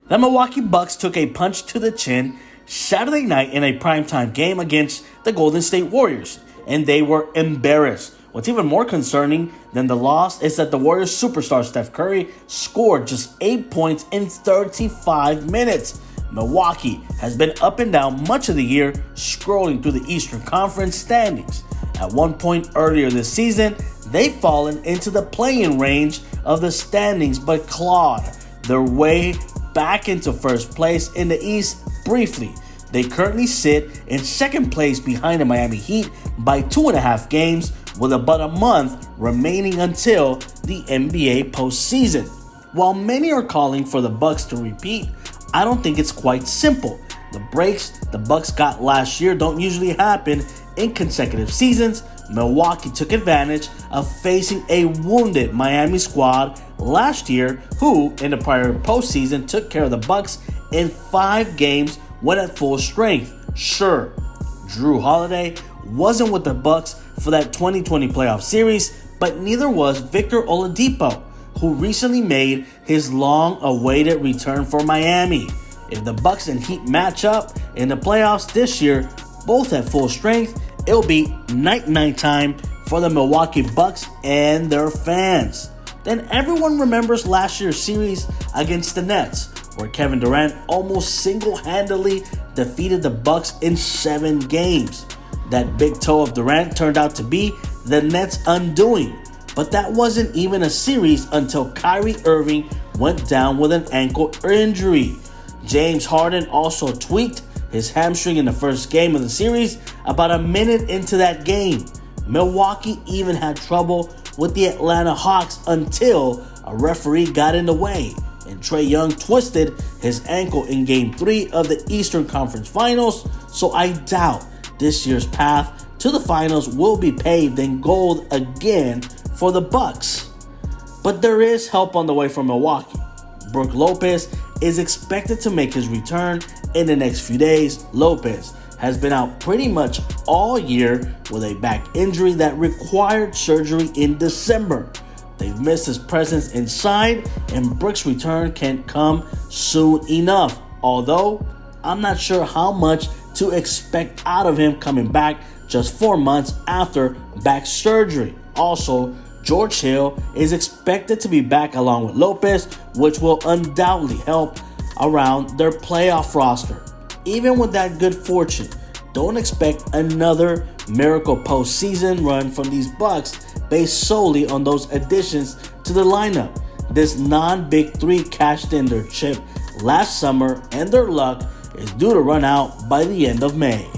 The Milwaukee Bucks took a punch to the chin Saturday night in a primetime game against the Golden State Warriors, and they were embarrassed. What's even more concerning than the loss is that the Warriors superstar Steph Curry scored just 8 points in 35 minutes. Milwaukee has been up and down much of the year, scrolling through the Eastern Conference standings. At one point earlier this season, they've fallen into the play-in range of the standings but clawed their way back into first place in the East briefly. They currently sit in second place behind the Miami Heat by 2.5 games, with about a month remaining until the NBA postseason. While many are calling for the Bucks to repeat, I don't think it's quite simple. The breaks the Bucks got last year don't usually happen in consecutive seasons. Milwaukee took advantage of facing a wounded Miami squad last year, who in the prior postseason took care of the Bucks in 5 games when at full strength. Sure, Jrue Holiday wasn't with the Bucks for that 2020 playoff series, but neither was Victor Oladipo, who recently made his long-awaited return for Miami. If the Bucks and Heat match up in the playoffs this year, both at full strength, it'll be night-night time for the Milwaukee Bucks and their fans. Then everyone remembers last year's series against the Nets, where Kevin Durant almost single-handedly defeated the Bucks in 7 games. That big toe of Durant turned out to be the Nets' undoing. But that wasn't even a series until Kyrie Irving went down with an ankle injury. James Harden also tweaked his hamstring in the first game of the series about a minute into that game. Milwaukee even had trouble with the Atlanta Hawks until a referee got in the way, and Trae Young twisted his ankle in Game 3 of the Eastern Conference Finals, so I doubt this year's path to the finals will be paved in gold again for the Bucks. But there is help on the way from Milwaukee. Brook Lopez is expected to make his return in the next few days. Lopez has been out pretty much all year with a back injury that required surgery in December. They've missed his presence inside, and Brook's return can't come soon enough, although I'm not sure how much to expect out of him coming back just 4 months after back surgery. Also, George Hill is expected to be back along with Lopez, which will undoubtedly help around their playoff roster. Even with that good fortune, don't expect another miracle postseason run from these Bucks based solely on those additions to the lineup. This non-Big Three cashed in their chip last summer, and their luck is due to run out by the end of May.